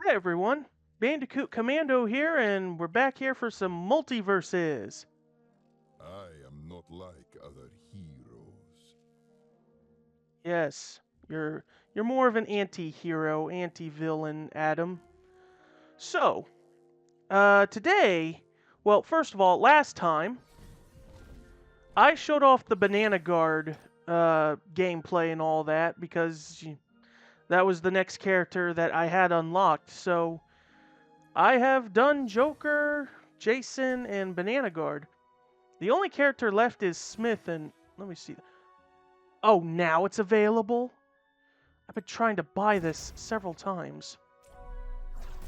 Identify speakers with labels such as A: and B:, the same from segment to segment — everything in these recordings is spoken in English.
A: Hey everyone, Bandicoot Commando here, and we're back here for some multiverses.
B: I am not like other heroes.
A: Yes, you're more of an anti-hero, anti-villain, Adam. So, today, well, first of all, last time I showed off the Banana Guard gameplay and all that because that was the next character that I had unlocked. So, I have done Joker, Jason, and Banana Guard. The only character left is Smith, and let me see. Oh, now it's available? I've been trying to buy this several times.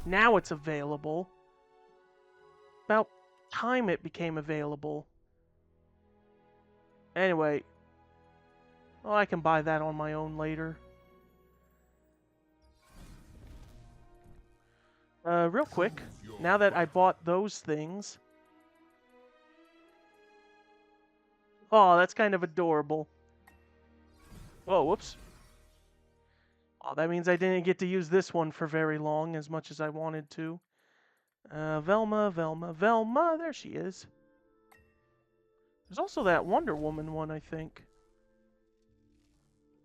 A: Now it's available. About time it became available. Anyway, well, I can buy that on my own later. Real quick,
B: Choose your
A: now that I
B: path.
A: bought those things. Oh, that's kind of adorable. Oh, whoops. Oh, that means I didn't get to use this one for very long, as much as I wanted to. Velma, Velma, Velma, there she is. There's also that Wonder Woman one, I think.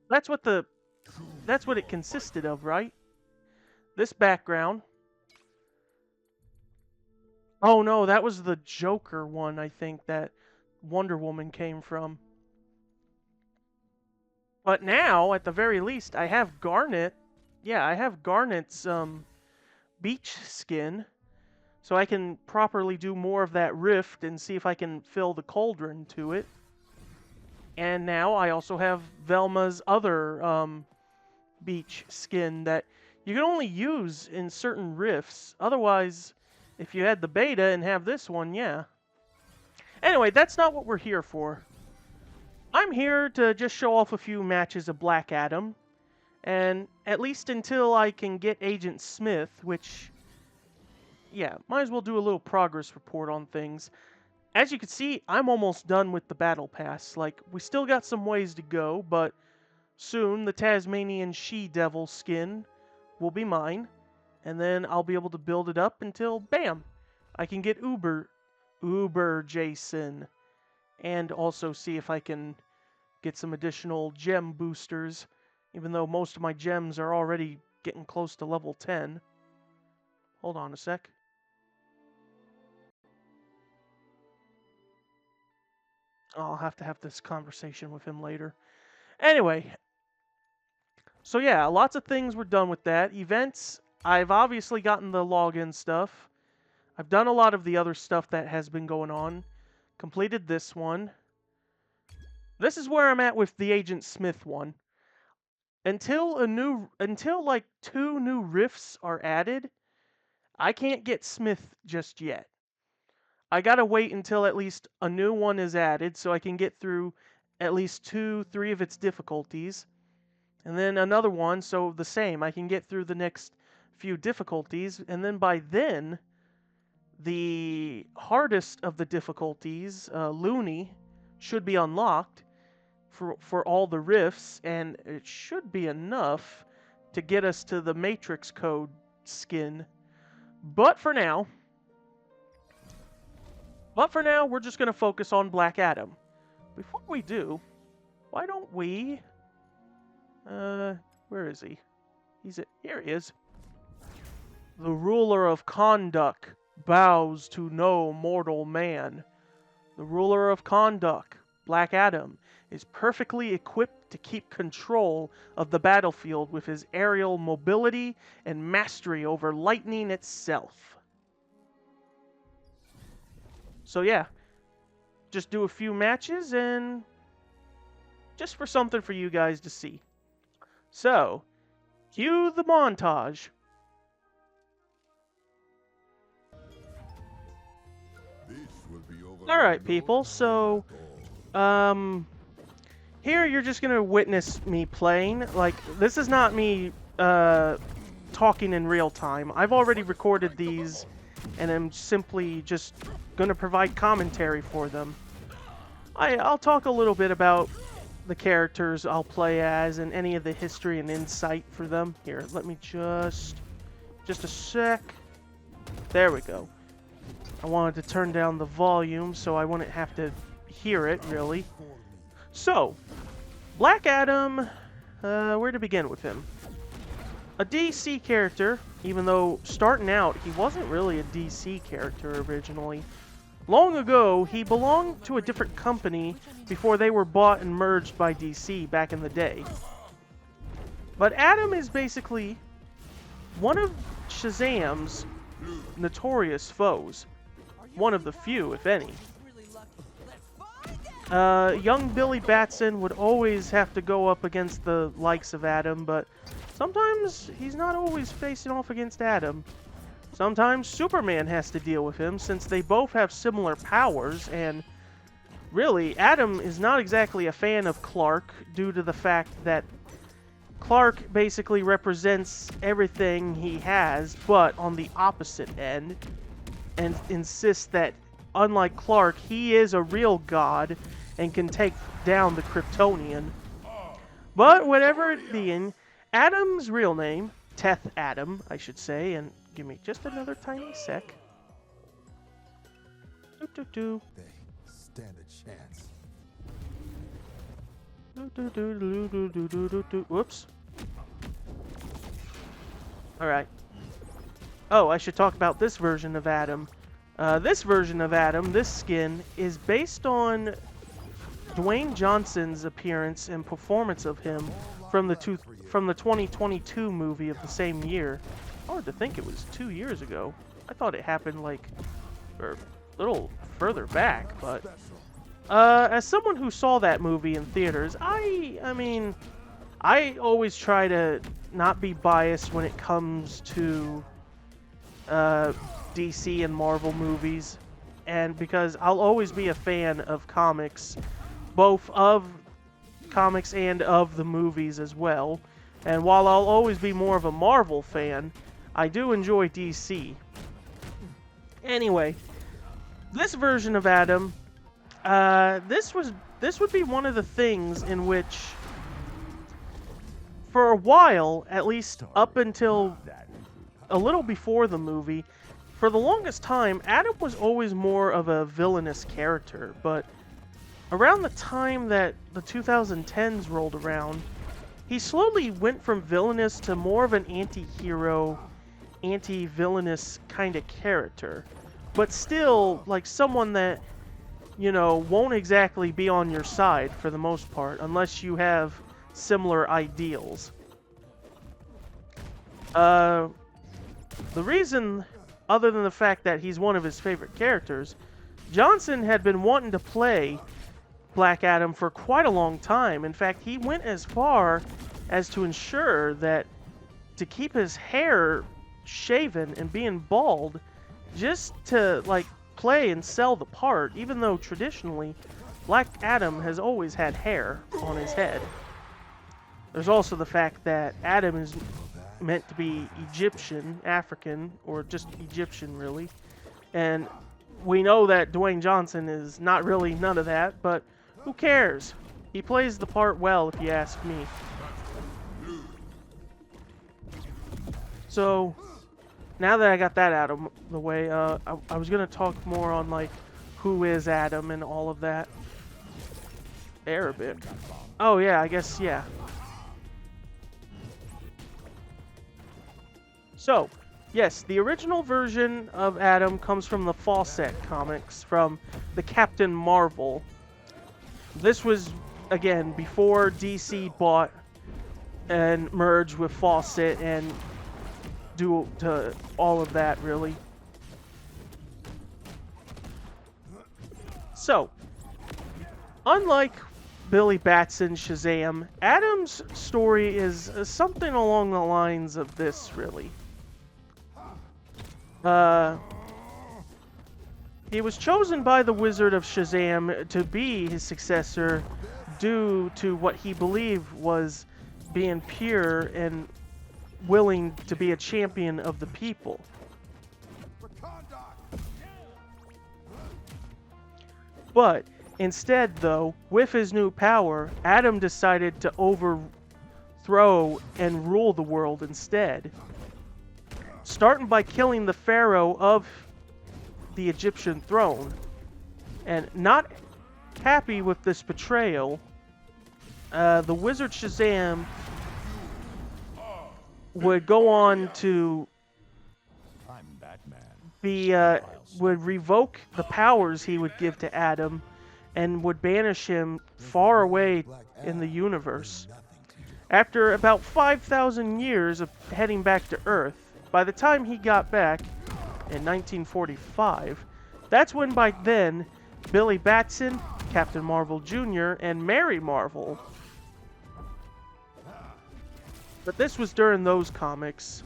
A: That's what the
B: Choose
A: that's what it
B: your
A: consisted
B: fighter.
A: of, right? This background. Oh no, that was the Joker one, I think, that Wonder Woman came from. But now, at the very least, I have Garnet. Yeah, I have Garnet's beach skin, so I can properly do more of that rift and see if I can fill the cauldron to it. And now I also have Velma's other beach skin that you can only use in certain rifts. Otherwise, if you had the beta and have this one, yeah. Anyway, that's not what we're here for. I'm here to just show off a few matches of Black Adam, and at least until I can get Agent Smith, which, yeah, might as well do a little progress report on things. As you can see, I'm almost done with the Battle Pass. Like, we still got some ways to go, but soon the Tasmanian She-Devil skin will be mine, and then I'll be able to build it up until, bam, I can get Uber Jason, and also see if I can get some additional gem boosters, even though most of my gems are already getting close to level 10. Hold on a sec. I'll have to have this conversation with him later. Anyway, so yeah, lots of things were done with that. Events, I've obviously gotten the login stuff. I've done a lot of the other stuff that has been going on. Completed this one. This is where I'm at with the Agent Smith one. Until like 2 new rifts are added, I can't get Smith just yet. I gotta wait until at least a new one is added so I can get through at least 2, 3 of its difficulties. And then another one, so the same. I can get through the next few difficulties, and then by then, the hardest of the difficulties, Looney, should be unlocked for all the rifts, and it should be enough to get us to the Matrix Code skin. But for now, we're just gonna focus on Black Adam. Before we do, why don't we? Where is he? Here he is. The ruler of Kondak bows to no mortal man. The ruler of Kondak, Black Adam, is perfectly equipped to keep control of the battlefield with his aerial mobility and mastery over lightning itself. So yeah, just do a few matches and just for something for you guys to see. So, cue the montage.
B: This will be over in
A: Alright,
B: no
A: people,
B: time
A: so,
B: at all.
A: here you're just gonna witness me playing. Like, this is not me, talking in real time. I've already recorded these, and I'm simply just gonna provide commentary for them. I'll talk a little bit about the characters I'll play as and any of the history and insight for them. Here, let me just Just a sec. There we go. I wanted to turn down the volume so I wouldn't have to hear it, really. So, Black Adam, where to begin with him? A DC character, even though starting out, he wasn't really a DC character originally. Long ago, he belonged to a different company before they were bought and merged by DC back in the day. But Adam is basically one of Shazam's notorious foes. One of the few, if any. Young Billy Batson would always have to go up against the likes of Adam, but sometimes he's not always facing off against Adam. Sometimes Superman has to deal with him, since they both have similar powers, and really, Adam is not exactly a fan of Clark due to the fact that Clark basically represents everything he has, but on the opposite end, and insists that, unlike Clark, he is a real god and can take down the Kryptonian. But whatever it being, Adam's real name, Teth Adam, I should say, and give me just another tiny sec.
B: They stand a chance.
A: Whoops. Alright. Oh, I should talk about this version of Adam. This version of Adam, this skin, is based on Dwayne Johnson's appearance and performance of him from the 2022 movie of the same year. Hard to think it was 2 years ago. I thought it happened like a little further back, but as someone who saw that movie in theaters, I mean, I always try to not be biased when it comes to DC and Marvel movies, and because I'll always be a fan of comics, both of comics and of the movies as well. And while I'll always be more of a Marvel fan, I do enjoy DC. Anyway, this version of Adam, this would be one of the things in which, for a while, at least up until a little before the movie, for the longest time, Adam was always more of a villainous character, but around the time that the 2010s rolled around, he slowly went from villainous to more of an anti-hero, anti-villainous kind of character. But still, like, someone that, you know, won't exactly be on your side for the most part, unless you have similar ideals. The reason, other than the fact that he's one of his favorite characters, Johnson had been wanting to play Black Adam for quite a long time. In fact, he went as far as to ensure that to keep his hair shaven and being bald, just to, like, play and sell the part, even though traditionally Black Adam has always had hair on his head. There's also the fact that Adam is meant to be Egyptian, African, or just Egyptian, really. And we know that Dwayne Johnson is not really none of that, but who cares? He plays the part well, if you ask me. So, now that I got that out of the way, I was going to talk more on, like, who is Adam and all of that. Arabic. Oh, yeah, I guess, yeah. So, yes, the original version of Adam comes from the Fawcett comics, from the Captain Marvel. This was, again, before DC bought and merged with Fawcett and do to all of that, really. So, unlike Billy Batson's Shazam, Adam's story is something along the lines of this, really. He was chosen by the Wizard of Shazam to be his successor due to what he believed was being pure and willing to be a champion of the people. But instead, though, with his new power, Adam decided to overthrow and rule the world instead. starting by killing the pharaoh of the Egyptian throne. And not happy with this betrayal, the wizard Shazam would go on to be would revoke the powers he would give to Adam and would banish him far away in the universe. After about 5,000 years of heading back to Earth, by the time he got back in 1945, that's when by then Billy Batson, Captain Marvel Jr., and Mary Marvel. But this was during those comics.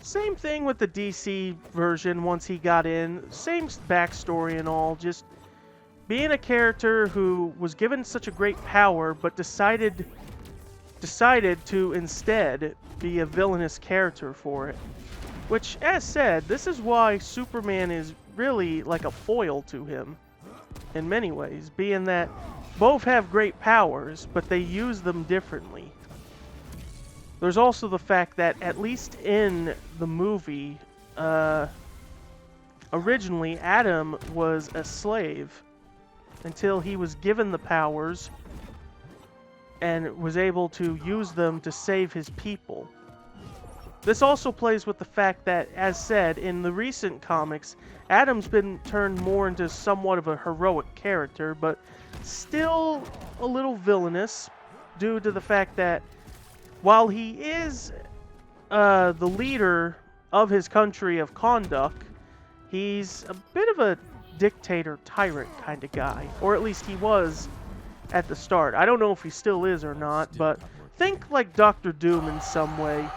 A: Same thing with the DC version once he got in. Same backstory and all, just being a character who was given such a great power but decided to instead be a villainous character for it. Which, as said, this is why Superman is really like a foil to him in many ways, being that both have great powers, but they use them differently. There's also the fact that, at least in the movie, originally Adam was a slave until he was given the powers and was able to use them to save his people. This also plays with the fact that, as said, in the recent comics, Adam's been turned more into somewhat of a heroic character, but still a little villainous due to the fact that while he is the leader of his country of Kahndaq, he's a bit of a dictator tyrant kind of guy, or at least he was at the start. I don't know if he still is or not, but think like Dr. Doom in some way.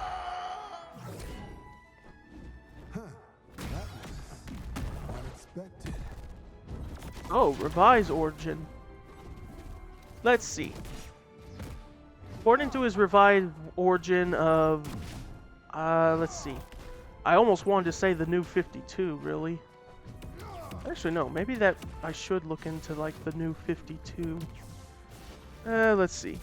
A: Oh, Revise origin. Let's see. According to his revised origin of, let's see. I almost wanted to say the New 52, really. Actually, no. Maybe that I should look into, like, the New 52. Let's see.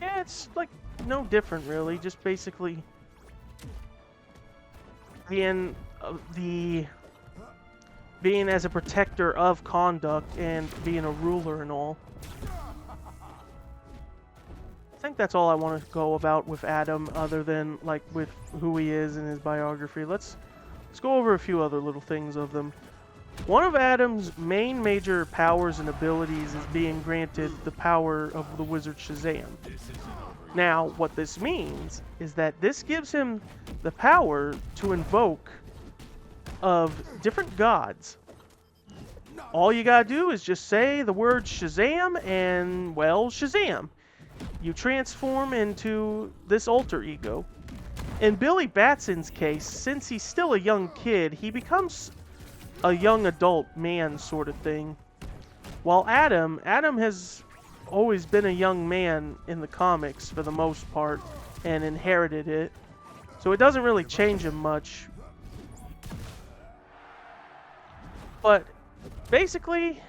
A: Yeah, it's, like, no different, really. Just basically being being as a protector of Kahndaq and being a ruler and all. I think that's all I want to go about with Adam, other than like with who he is and his biography. Let's go over a few other little things of them. One of Adam's main major powers and abilities is being granted the power of the wizard Shazam. Now, what this means is that this gives him the power to invoke of different gods. All you gotta do is just say the word Shazam and, well, Shazam. You transform into this alter ego. In Billy Batson's case, since he's still a young kid, he becomes a young adult man sort of thing. While Adam has always been a young man in the comics for the most part and inherited it. So it doesn't really change him much. But basically,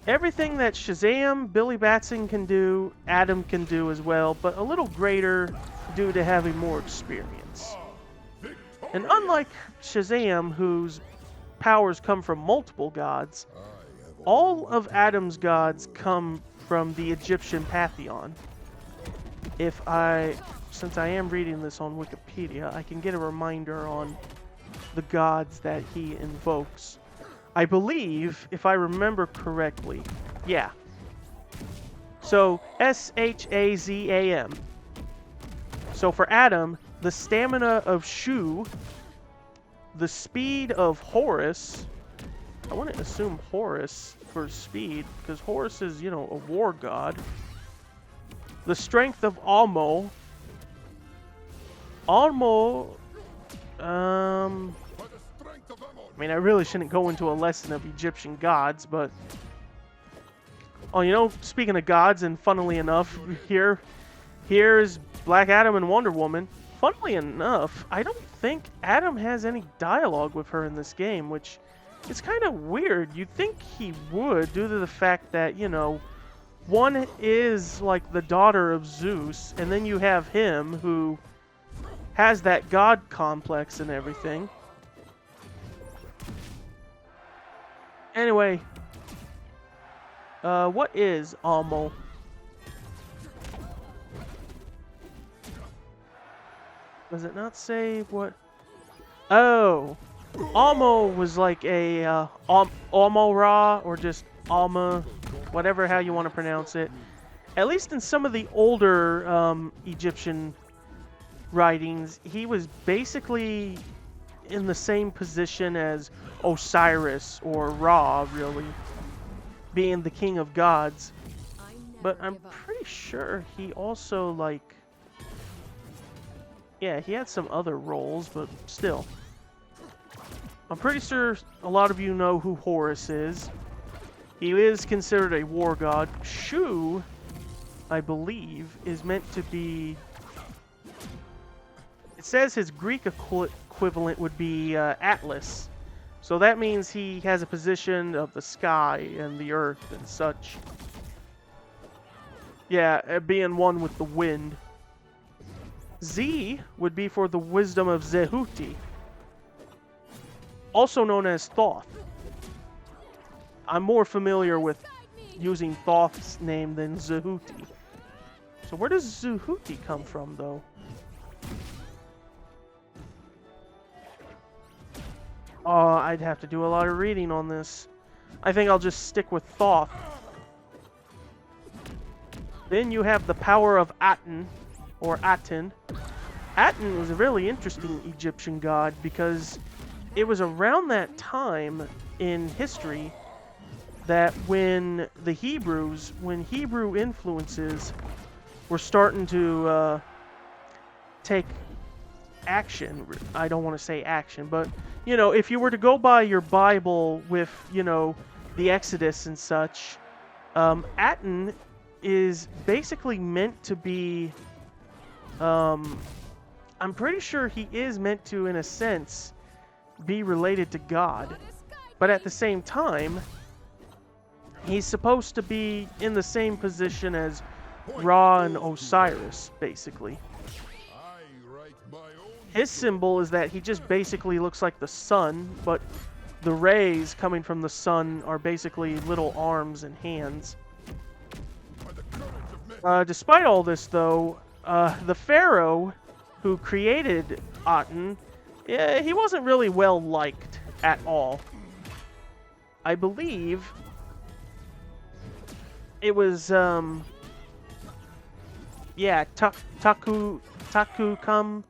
A: everything that Shazam, Billy Batson can do, Adam can do as well, but a little greater due to having more experience. And unlike Shazam, whose powers come from multiple gods, all of Adam's gods come from the Egyptian pantheon. Since I am reading this on Wikipedia, I can get a reminder on the gods that he invokes. I believe, if I remember correctly, yeah. So, Shazam. So for Adam, the stamina of Shu, the speed of Horus, I wouldn't assume Horus for speed, because Horus is, a war god. The strength of Almo. I really shouldn't go into a lesson of Egyptian gods, but... Oh, speaking of gods, and funnily enough, here's Black Adam and Wonder Woman. Funnily enough, I don't think Adam has any dialogue with her in this game, which it's kind of weird. You'd think he would, due to the fact that, you know, one is like the daughter of Zeus, and then you have him who has that god complex and everything. Anyway, what is Almo? Does it not say what? Oh, Almo was like a Almo-Ra, or just Alma, whatever how you want to pronounce it. At least in some of the older Egyptian writings, he was basically in the same position as Osiris or Ra, really, being the king of gods. But I'm pretty sure he also, like, yeah, he had some other roles, but still. I'm pretty sure a lot of you know who Horus is. He is considered a war god. Shu, I believe, is meant to be... It says his Greek equivalent would be Atlas. So that means he has a position of the sky and the earth and such. Yeah, being one with the wind. Z would be for the wisdom of Zehuti, also known as Thoth. I'm more familiar with using Thoth's name than Zehuti. So where does Zehuti come from, though? Oh, I'd have to do a lot of reading on this. I think I'll just stick with Thoth. Then you have the power of Aten, or Aten. Aten was a really interesting Egyptian god because it was around that time in history that when the Hebrews, when Hebrew influences were starting to take action. I don't want to say action, but, you know, if you were to go by your Bible with, you know, the Exodus and such, Aten is basically meant to be, I'm pretty sure he is meant to, in a sense, be related to God. But at the same time, he's supposed to be in the same position as Ra and Osiris, basically. His symbol is that he just basically looks like the sun, but the rays coming from the sun are basically little arms and hands. Despite all this, though, the pharaoh who created Aten, he wasn't really well liked at all. I believe it was, yeah, Taku-Kam,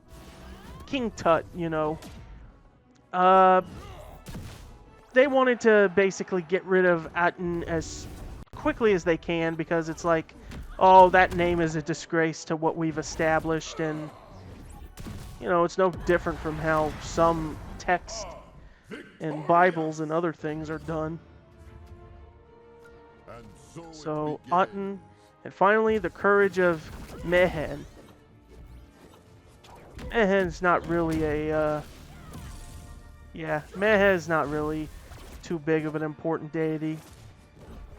A: King Tut, you know. They wanted to basically get rid of Aten as quickly as they can because it's like, oh, that name is a disgrace to what we've established, and, you know, it's no different from how some text and Bibles and other things are done. So, Aten, and finally, the courage of Mehen. Mehen's not really a, Mehen's not really too big of an important deity.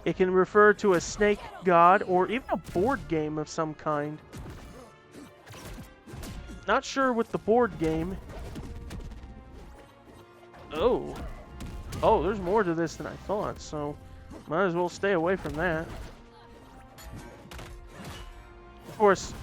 A: It can refer to a snake god or even a board game of some kind. Not sure with the board game. Oh, there's more to this than I thought, so might as well stay away from that. Of course,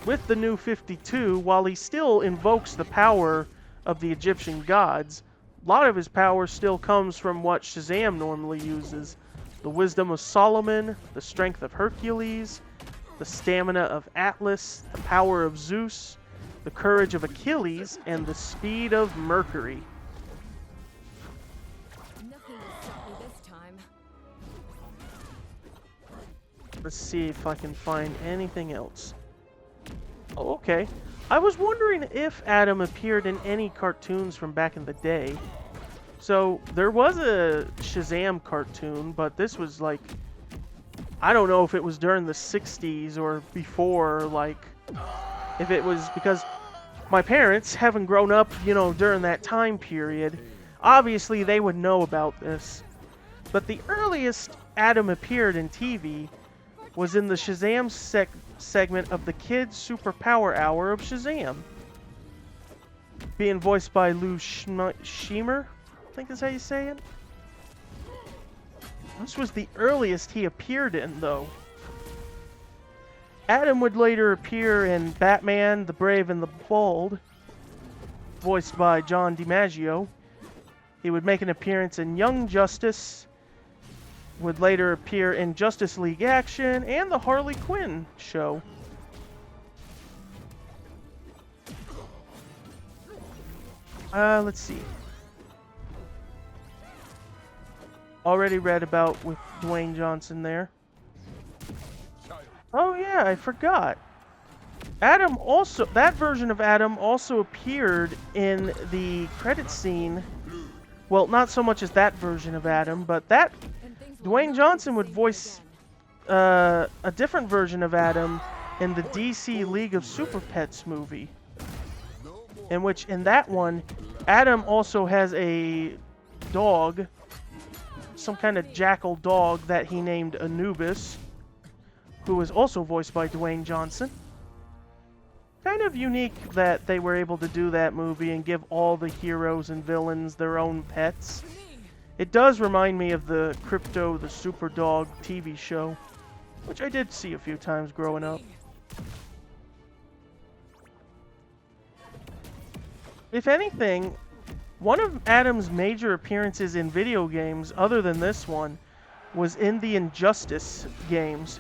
A: with the new 52, while he still invokes the power of the Egyptian gods, a lot of his power still comes from what Shazam normally uses. The wisdom of Solomon, the strength of Hercules, the stamina of Atlas, the power of Zeus, the courage of Achilles, and the speed of Mercury.
C: Nothing will stop me this time.
A: Let's see if I can find anything else. Oh, okay. I was wondering if Adam appeared in any cartoons from back in the day. So, there was a Shazam cartoon, but this was like, I don't know if it was during the 60s or before, like, if it was, because my parents, having grown up, you know, during that time period, Obviously, they would know about this. But the earliest Adam appeared in TV was in the Shazam segment of the Kids Superpower Hour of Shazam, being voiced by Lou Scheimer, I think is how you say it. This was the earliest he appeared in, though. Adam would later appear in Batman, the Brave and the Bold, voiced by John DiMaggio. He would make an appearance in Young Justice, would later appear in Justice League Action, and the Harley Quinn show. Let's see. Already read about with Dwayne Johnson there. Oh yeah, I forgot. Adam also, that version of Adam also appeared in the credit scene. Well, not so much as that version of Adam, but that Dwayne Johnson would voice a different version of Adam in the DC League of Super Pets movie. In which, in that one, Adam also has a dog, some kind of jackal dog that he named Anubis, who was also voiced by Dwayne Johnson. Kind of unique that they were able to do that movie and give all the heroes and villains their own pets. It does remind me of the Crypto the Super Dog TV show, which I did see a few times growing up. If anything, one of Adam's major appearances in video games, other than this one, was in the Injustice games,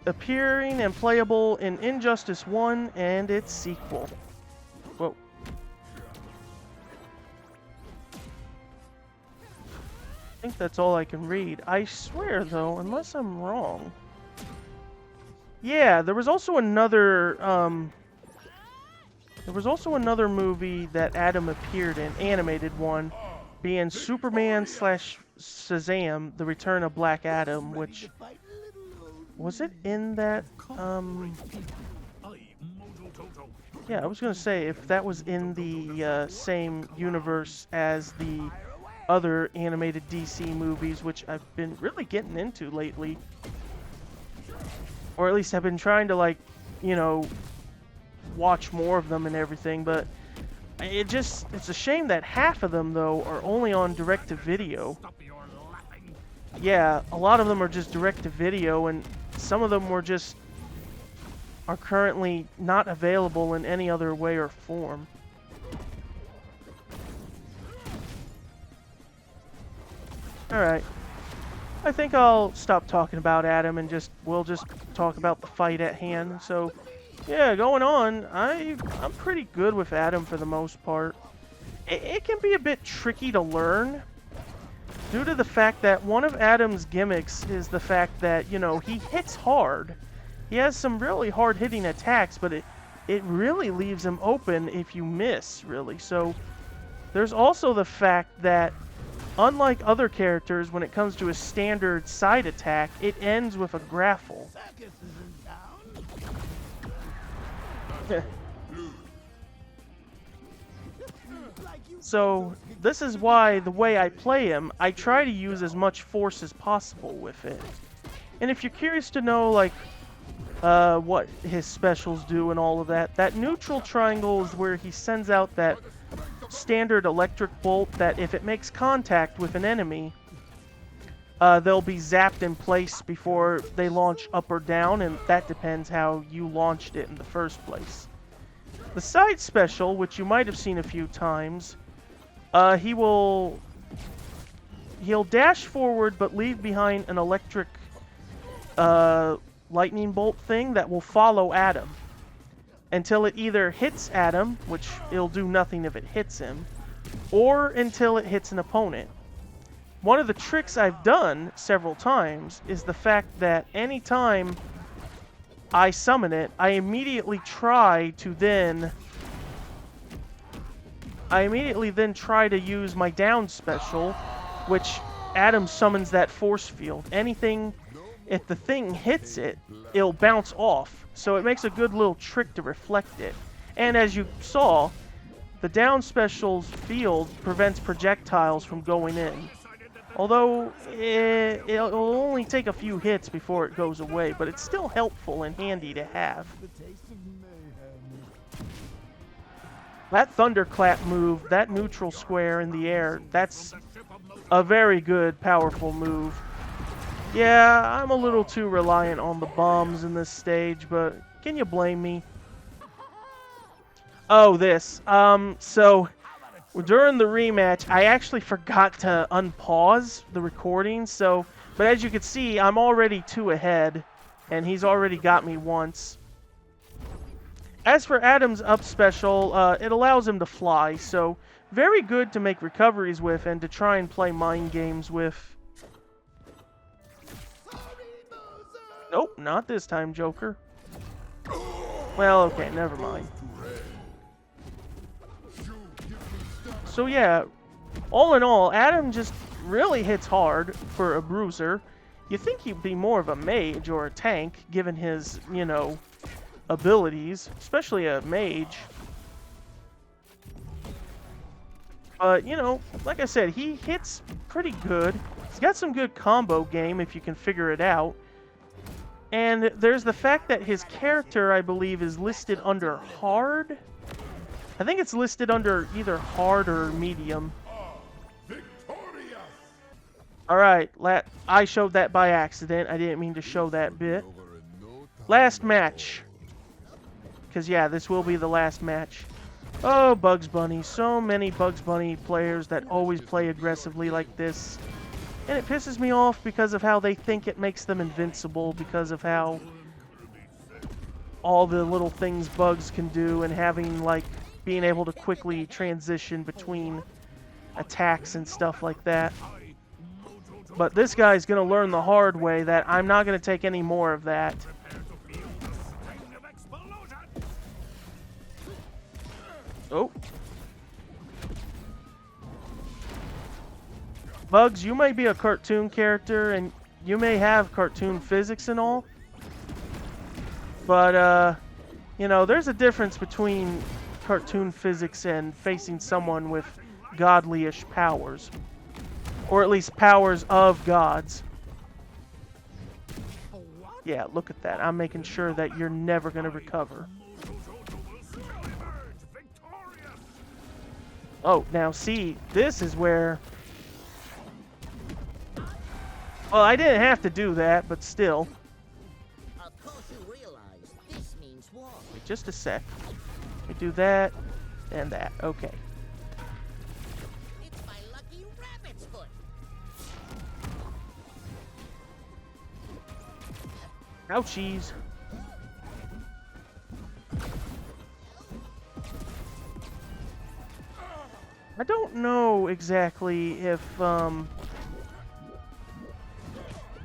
A: appearing and playable in Injustice 1 and its sequel. Whoa. I think that's all I can read. I swear, though, unless I'm wrong. Yeah, there was also another movie that Adam appeared in, animated one, being Superman / Shazam: The Return of Black Adam, which was it in that yeah, I was gonna say if that was in the same universe as the other animated DC movies, which I've been really getting into lately, or at least I've been trying to, like, you know, watch more of them and everything, but it's a shame that half of them, though, are only on direct-to-video. Yeah, a lot of them are just direct-to-video, and some of them are currently not available in any other way or form. Alright. I think I'll stop talking about Adam and we'll just talk about the fight at hand. So, yeah, going on, I'm pretty good with Adam for the most part. It can be a bit tricky to learn due to the fact that one of Adam's gimmicks is the fact that, you know, he hits hard. He has some really hard-hitting attacks, but it really leaves him open if you miss, really. So there's also the fact that, unlike other characters, when it comes to a standard side attack, it ends with a grapple. So, this is why the way I play him, I try to use as much force as possible with it. And if you're curious to know, like, what his specials do and all of that, that neutral triangle is where he sends out that standard electric bolt that if it makes contact with an enemy, they'll be zapped in place before they launch up or down, and that depends how you launched it in the first place. The side special, which you might have seen a few times, he'll dash forward but leave behind an electric lightning bolt thing that will follow Adam until it either hits Adam, which it'll do nothing if it hits him, or until it hits an opponent. One of the tricks I've done several times is the fact that anytime I summon it, I immediately then try to use my down special, which Adam summons that force field. If the thing hits it, it'll bounce off. So it makes a good little trick to reflect it. And as you saw, the down special's field prevents projectiles from going in. Although it'll only take a few hits before it goes away, but it's still helpful and handy to have. That thunderclap move, that neutral square in the air, that's a very good, powerful move. Yeah, I'm a little too reliant on the bombs in this stage, but can you blame me? Oh, this. So during the rematch, I actually forgot to unpause the recording, but as you can see, I'm already 2 ahead, and he's already got me once. As for Adam's up special, it allows him to fly, so very good to make recoveries with and to try and play mind games with. Nope, not this time, Joker. Well, okay, never mind. So yeah, all in all, Adam just really hits hard for a bruiser. You think he'd be more of a mage or a tank, given his, abilities, especially a mage. But, like I said, he hits pretty good. He's got some good combo game if you can figure it out. And there's the fact that his character, I believe, is listed under hard. I think it's listed under either hard or medium. Alright, I showed that by accident. I didn't mean to show that bit. Last match. Because, yeah, this will be the last match. Oh, Bugs Bunny. So many Bugs Bunny players that always play aggressively like this. And it pisses me off because of how they think it makes them invincible, because of how all the little things Bugs can do, and having, being able to quickly transition between attacks and stuff like that. But this guy's going to learn the hard way that I'm not going to take any more of that. Oh. Bugs, you may be a cartoon character, and you may have cartoon physics and all. But, there's a difference between cartoon physics and facing someone with godly-ish powers. Or at least powers of gods. Yeah, look at that. I'm making sure that you're never going to recover. Oh, now see, this is where... Well, I didn't have to do that, but still.
D: Of course you realize this means war.
A: Wait just a sec. Let me do that and that. Okay.
D: It's my lucky rabbit's foot.
A: Ouchies. I don't know exactly if,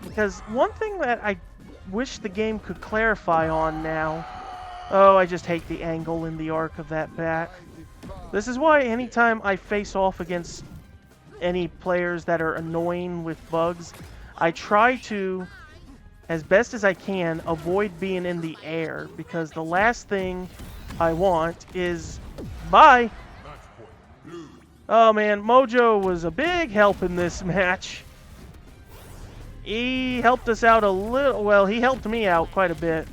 A: because one thing that I wish the game could clarify on now... Oh, I just hate the angle in the arc of that bat. This is why anytime I face off against any players that are annoying with bugs, I try to, as best as I can, avoid being in the air, because the last thing I want is... Bye! Oh man, Mojo was a big help in this match. He helped us out a little... Well, he helped me out quite a bit.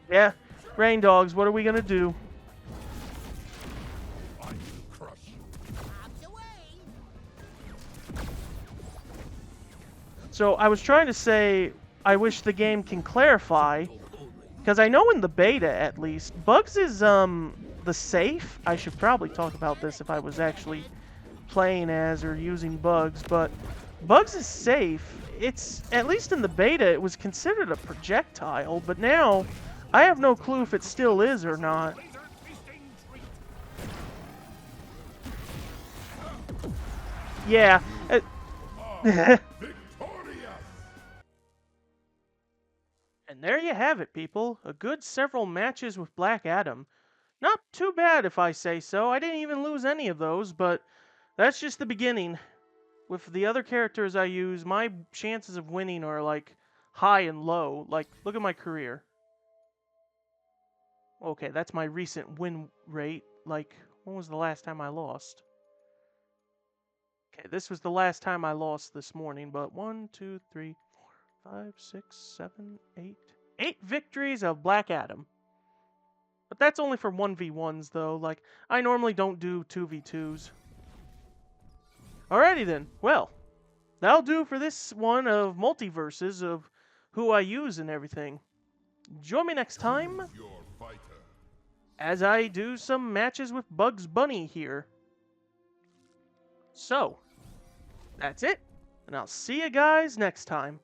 A: Yeah, Rain Dogs, what are we gonna do? So, I was trying to say, I wish the game can clarify, because I know in the beta, at least, Bugs is, the safe. I should probably talk about this if I was actually playing as or using Bugs, but Bugs is safe. It's, at least in the beta, it was considered a projectile, but now I have no clue if it still is or not. Yeah. And there you have it, people. A good several matches with Black Adam. Not too bad, if I say so. I didn't even lose any of those, but that's just the beginning. With the other characters I use, my chances of winning are, high and low. Look at my career. Okay, that's my recent win rate. Like, when was the last time I lost? Okay, this was the last time I lost this morning, but 1, 2, 3, 4, 5, 6, 7, 8. 8 victories of Black Adam. But that's only for 1v1s, though. Like, I normally don't do 2v2s. Alrighty then. Well, that'll do for this one of Multiverses of who I use and everything. Join me next time
B: Choose your fighter.
A: as I do some matches with Bugs Bunny here. So, that's it, and I'll see you guys next time.